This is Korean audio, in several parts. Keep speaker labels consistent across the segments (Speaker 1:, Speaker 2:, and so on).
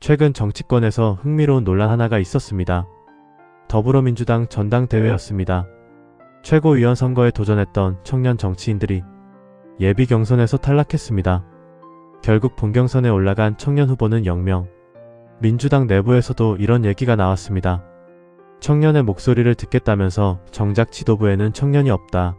Speaker 1: 최근 정치권에서 흥미로운 논란 하나가 있었습니다. 더불어민주당 전당대회였습니다. 최고위원 선거에 도전했던 청년 정치인들이 예비 경선에서 탈락했습니다. 결국 본경선에 올라간 청년 후보는 0명. 민주당 내부에서도 이런 얘기가 나왔습니다. 청년의 목소리를 듣겠다면서 정작 지도부에는 청년이 없다.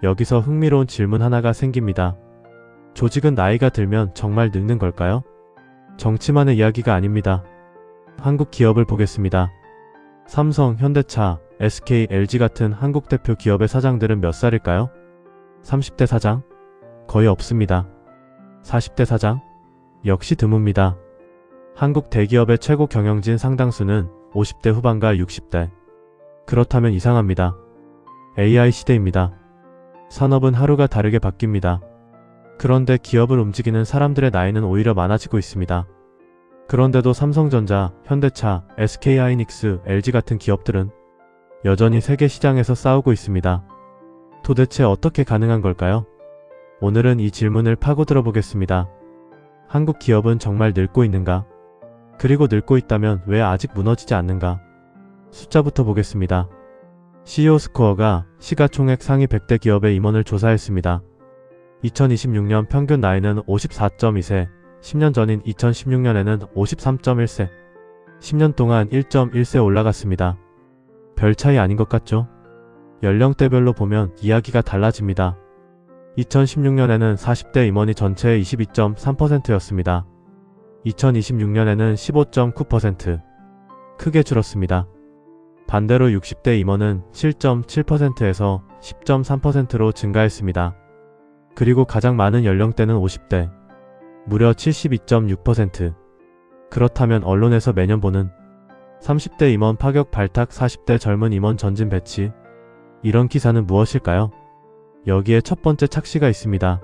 Speaker 1: 여기서 흥미로운 질문 하나가 생깁니다. 조직은 나이가 들면 정말 늙는 걸까요? 정치만의 이야기가 아닙니다. 한국 기업을 보겠습니다. 삼성, 현대차, SK, LG 같은 한국 대표 기업의 사장들은 몇 살일까요? 30대 사장? 거의 없습니다. 40대 사장? 역시 드뭅니다. 한국 대기업의 최고 경영진 상당수는 50대 후반과 60대. 그렇다면 이상합니다. AI 시대입니다. 산업은 하루가 다르게 바뀝니다. 그런데 기업을 움직이는 사람들의 나이는 오히려 많아지고 있습니다. 그런데도 삼성전자, 현대차, SK하이닉스, LG 같은 기업들은 여전히 세계 시장에서 싸우고 있습니다. 도대체 어떻게 가능한 걸까요? 오늘은 이 질문을 파고들어 보겠습니다. 한국 기업은 정말 늙고 있는가? 그리고 늙고 있다면 왜 아직 무너지지 않는가? 숫자부터 보겠습니다. CEO 스코어가 시가총액 상위 100대 기업의 임원을 조사했습니다. 2026년 평균 나이는 54.2세, 10년 전인 2016년에는 53.1세, 10년 동안 1.1세 올라갔습니다. 별 차이 아닌 것 같죠? 연령대별로 보면 이야기가 달라집니다. 2016년에는 40대 임원이 전체의 22.3%였습니다. 2026년에는 15.9%, 크게 줄었습니다. 반대로 60대 임원은 7.7%에서 10.3%로 증가했습니다. 그리고 가장 많은 연령대는 50대, 무려 72.6%. 그렇다면 언론에서 매년 보는 30대 임원 파격 발탁 40대 젊은 임원 전진 배치, 이런 기사는 무엇일까요? 여기에 첫 번째 착시가 있습니다.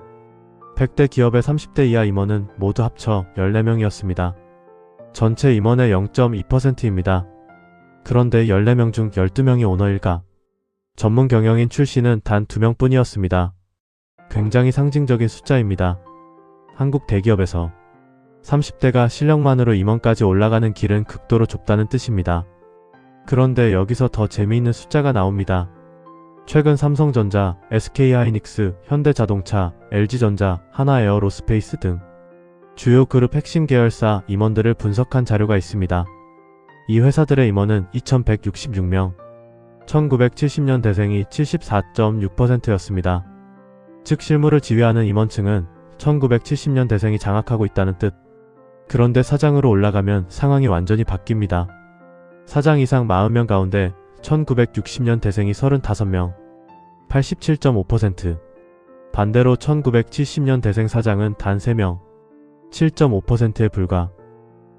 Speaker 1: 100대 기업의 30대 이하 임원은 모두 합쳐 14명이었습니다. 전체 임원의 0.2%입니다. 그런데 14명 중 12명이 오너일가? 전문 경영인 출신은 단 2명 뿐이었습니다. 굉장히 상징적인 숫자입니다. 한국 대기업에서 30대가 실력만으로 임원까지 올라가는 길은 극도로 좁다는 뜻입니다. 그런데 여기서 더 재미있는 숫자가 나옵니다. 최근 삼성전자, SK하이닉스, 현대자동차, LG전자, 하나에어로스페이스 등 주요 그룹 핵심 계열사 임원들을 분석한 자료가 있습니다. 이 회사들의 임원은 2166명, 1970년대생이 74.6%였습니다. 즉 실무를 지휘하는 임원층은 1970년대생이 장악하고 있다는 뜻. 그런데 사장으로 올라가면 상황이 완전히 바뀝니다. 사장 이상 40명 가운데 1960년대생이 35명, 87.5%. 반대로 1970년대생 사장은 단 3명, 7.5%에 불과.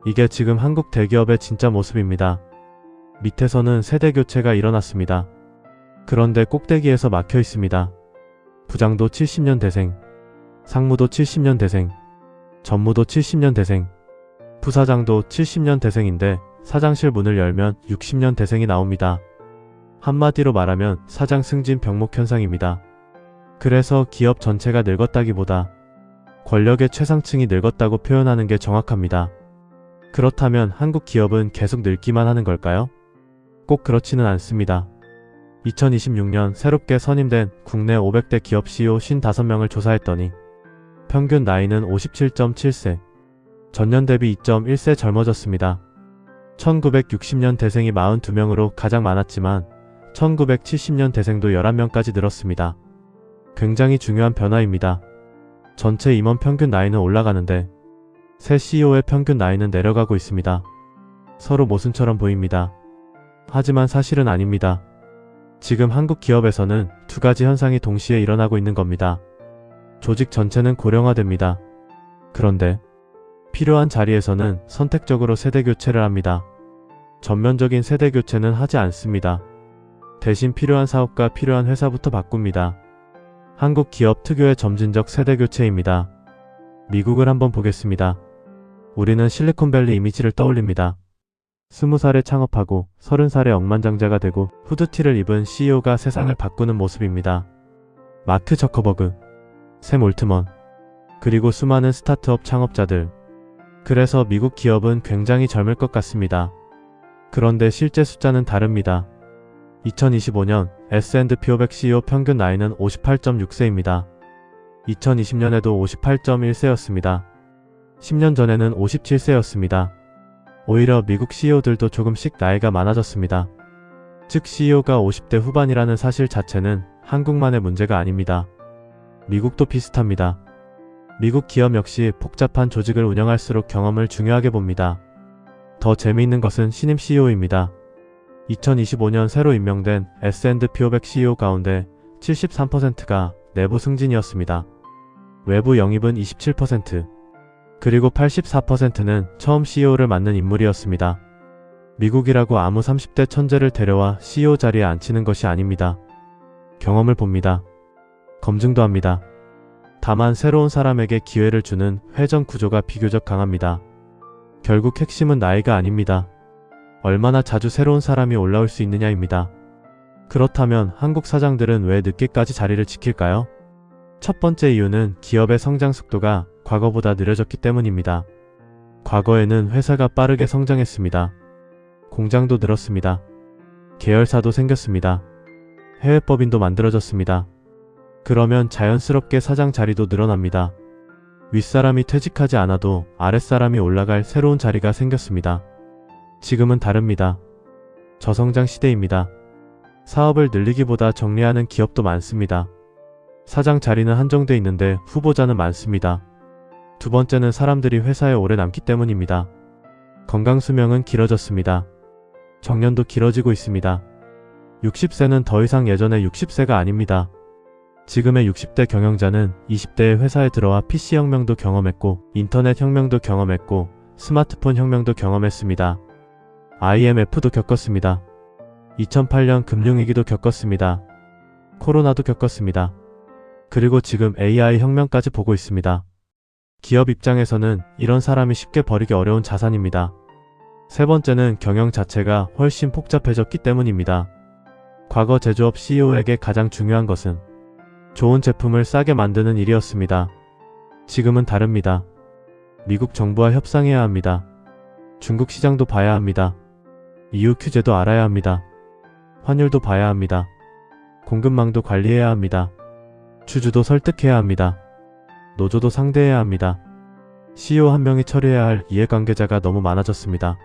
Speaker 1: 이게 지금 한국 대기업의 진짜 모습입니다. 밑에서는 세대 교체가 일어났습니다. 그런데 꼭대기에서 막혀 있습니다. 부장도 70년대생, 상무도 70년대생, 전무도 70년대생, 부사장도 70년대생인데 사장실 문을 열면 60년대생이 나옵니다. 한마디로 말하면 사장 승진 병목 현상입니다. 그래서 기업 전체가 늙었다기보다 권력의 최상층이 늙었다고 표현하는 게 정확합니다. 그렇다면 한국 기업은 계속 늙기만 하는 걸까요? 꼭 그렇지는 않습니다. 2026년 새롭게 선임된 국내 500대 기업 CEO 55명을 조사했더니 평균 나이는 57.7세, 전년 대비 2.1세 젊어졌습니다. 1960년 대생이 42명으로 가장 많았지만 1970년 대생도 11명까지 늘었습니다. 굉장히 중요한 변화입니다. 전체 임원 평균 나이는 올라가는데 새 CEO의 평균 나이는 내려가고 있습니다. 서로 모순처럼 보입니다. 하지만 사실은 아닙니다. 지금 한국 기업에서는 두 가지 현상이 동시에 일어나고 있는 겁니다. 조직 전체는 고령화됩니다. 그런데 필요한 자리에서는 선택적으로 세대 교체를 합니다. 전면적인 세대 교체는 하지 않습니다. 대신 필요한 사업과 필요한 회사부터 바꿉니다. 한국 기업 특유의 점진적 세대 교체입니다. 미국을 한번 보겠습니다. 우리는 실리콘밸리 이미지를 떠올립니다. 20살에 창업하고 30살에 억만장자가 되고 후드티를 입은 CEO가 세상을 바꾸는 모습입니다. 마크 저커버그, 샘 올트먼, 그리고 수많은 스타트업 창업자들. 그래서 미국 기업은 굉장히 젊을 것 같습니다. 그런데 실제 숫자는 다릅니다. 2025년 S&P 500 CEO 평균 나이는 58.6세입니다. 2020년에도 58.1세였습니다. 10년 전에는 57세였습니다. 오히려 미국 CEO들도 조금씩 나이가 많아졌습니다. 즉 CEO가 50대 후반이라는 사실 자체는 한국만의 문제가 아닙니다. 미국도 비슷합니다. 미국 기업 역시 복잡한 조직을 운영할수록 경험을 중요하게 봅니다. 더 재미있는 것은 신임 CEO입니다. 2025년 새로 임명된 S&P 500 CEO 가운데 73%가 내부 승진이었습니다. 외부 영입은 27%, 그리고 84%는 처음 CEO를 맡는 인물이었습니다. 미국이라고 아무 30대 천재를 데려와 CEO 자리에 앉히는 것이 아닙니다. 경험을 봅니다. 검증도 합니다. 다만 새로운 사람에게 기회를 주는 회전 구조가 비교적 강합니다. 결국 핵심은 나이가 아닙니다. 얼마나 자주 새로운 사람이 올라올 수 있느냐입니다. 그렇다면 한국 사장들은 왜 늦게까지 자리를 지킬까요? 첫 번째 이유는 기업의 성장 속도가 과거보다 느려졌기 때문입니다. 과거에는 회사가 빠르게 성장했습니다. 공장도 늘었습니다. 계열사도 생겼습니다. 해외법인도 만들어졌습니다. 그러면 자연스럽게 사장 자리도 늘어납니다. 윗사람이 퇴직하지 않아도 아랫사람이 올라갈 새로운 자리가 생겼습니다. 지금은 다릅니다. 저성장 시대입니다. 사업을 늘리기보다 정리하는 기업도 많습니다. 사장 자리는 한정돼 있는데 후보자는 많습니다. 두 번째는 사람들이 회사에 오래 남기 때문입니다. 건강수명은 길어졌습니다. 정년도 길어지고 있습니다. 60세는 더 이상 예전의 60세가 아닙니다. 지금의 60대 경영자는 20대에 회사에 들어와 PC혁명도 경험했고 인터넷 혁명도 경험했고 스마트폰 혁명도 경험했습니다. IMF도 겪었습니다. 2008년 금융위기도 겪었습니다. 코로나도 겪었습니다. 그리고 지금 AI 혁명까지 보고 있습니다. 기업 입장에서는 이런 사람이 쉽게 버리기 어려운 자산입니다. 세 번째는 경영 자체가 훨씬 복잡해졌기 때문입니다. 과거 제조업 CEO에게 가장 중요한 것은 좋은 제품을 싸게 만드는 일이었습니다. 지금은 다릅니다. 미국 정부와 협상해야 합니다. 중국 시장도 봐야 합니다. EU 규제도 알아야 합니다. 환율도 봐야 합니다. 공급망도 관리해야 합니다. 주주도 설득해야 합니다. 노조도 상대해야 합니다. CEO 한 명이 처리해야 할 이해관계자가 너무 많아졌습니다.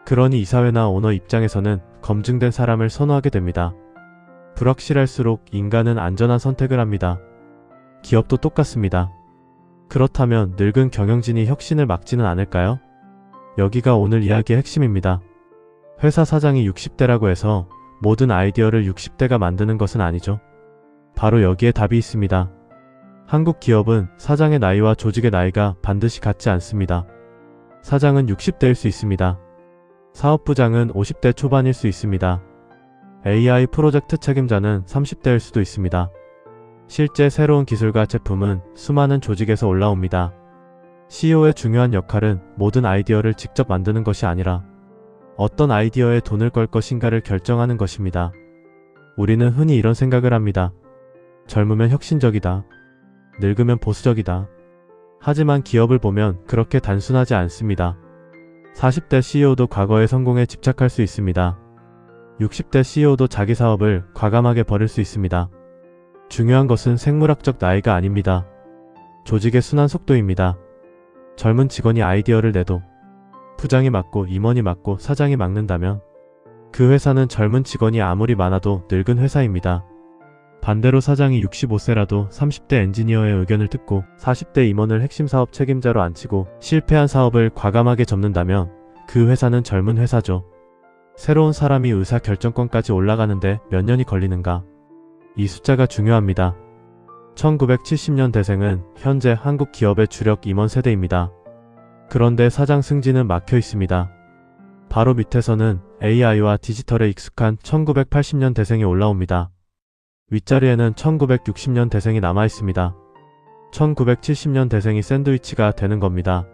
Speaker 1: 그러니 이사회나 오너 입장에서는 검증된 사람을 선호하게 됩니다. 불확실할수록 인간은 안전한 선택을 합니다. 기업도 똑같습니다. 그렇다면 늙은 경영진이 혁신을 막지는 않을까요? 여기가 오늘 이야기의 핵심입니다. 회사 사장이 60대라고 해서 모든 아이디어를 60대가 만드는 것은 아니죠. 바로 여기에 답이 있습니다. 한국 기업은 사장의 나이와 조직의 나이가 반드시 같지 않습니다. 사장은 60대일 수 있습니다. 사업부장은 50대 초반일 수 있습니다. AI 프로젝트 책임자는 30대일 수도 있습니다. 실제 새로운 기술과 제품은 수많은 조직에서 올라옵니다. CEO의 중요한 역할은 모든 아이디어를 직접 만드는 것이 아니라 어떤 아이디어에 돈을 걸 것인가를 결정하는 것입니다. 우리는 흔히 이런 생각을 합니다. 젊으면 혁신적이다. 늙으면 보수적이다. 하지만 기업을 보면 그렇게 단순하지 않습니다. 40대 CEO도 과거의 성공에 집착할 수 있습니다. 60대 CEO도 자기 사업을 과감하게 버릴 수 있습니다. 중요한 것은 생물학적 나이가 아닙니다. 조직의 순환 속도입니다. 젊은 직원이 아이디어를 내도 부장이 맡고 임원이 맡고 사장이 막는다면 그 회사는 젊은 직원이 아무리 많아도 늙은 회사입니다. 반대로 사장이 65세라도 30대 엔지니어의 의견을 듣고 40대 임원을 핵심 사업 책임자로 앉히고 실패한 사업을 과감하게 접는다면 그 회사는 젊은 회사죠. 새로운 사람이 의사결정권까지 올라가는데 몇 년이 걸리는가? 이 숫자가 중요합니다. 1970년 대생은 현재 한국 기업의 주력 임원 세대입니다. 그런데 사장 승진은 막혀 있습니다. 바로 밑에서는 AI와 디지털에 익숙한 1980년 대생이 올라옵니다. 윗자리에는 1960년 대생이 남아 있습니다. 1970년 대생이 샌드위치가 되는 겁니다.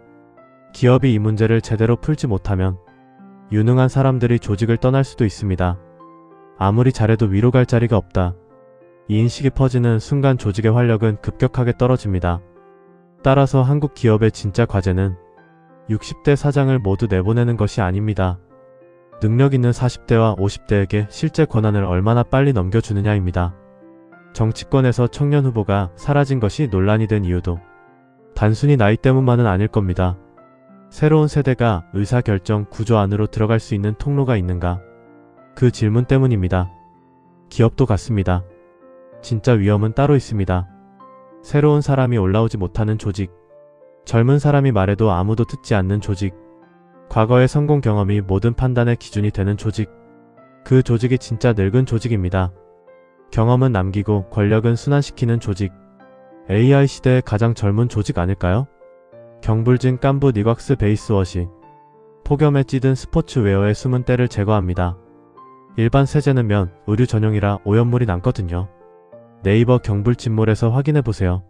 Speaker 1: 기업이 이 문제를 제대로 풀지 못하면 유능한 사람들이 조직을 떠날 수도 있습니다. 아무리 잘해도 위로 갈 자리가 없다. 이 인식이 퍼지는 순간 조직의 활력은 급격하게 떨어집니다. 따라서 한국 기업의 진짜 과제는 60대 사장을 모두 내보내는 것이 아닙니다. 능력 있는 40대와 50대에게 실제 권한을 얼마나 빨리 넘겨주느냐입니다. 정치권에서 청년 후보가 사라진 것이 논란이 된 이유도 단순히 나이 때문만은 아닐 겁니다. 새로운 세대가 의사결정 구조 안으로 들어갈 수 있는 통로가 있는가? 그 질문 때문입니다. 기업도 같습니다. 진짜 위험은 따로 있습니다. 새로운 사람이 올라오지 못하는 조직, 젊은 사람이 말해도 아무도 듣지 않는 조직, 과거의 성공 경험이 모든 판단의 기준이 되는 조직, 그 조직이 진짜 늙은 조직입니다. 경험은 남기고 권력은 순환시키는 조직, AI 시대의 가장 젊은 조직 아닐까요? 경불진 깐부 니곽스 베이스워시, 폭염에 찌든 스포츠웨어의 숨은 때를 제거합니다. 일반 세제는 면, 의류 전용이라 오염물이 남거든요. 네이버 경불진몰에서 확인해보세요.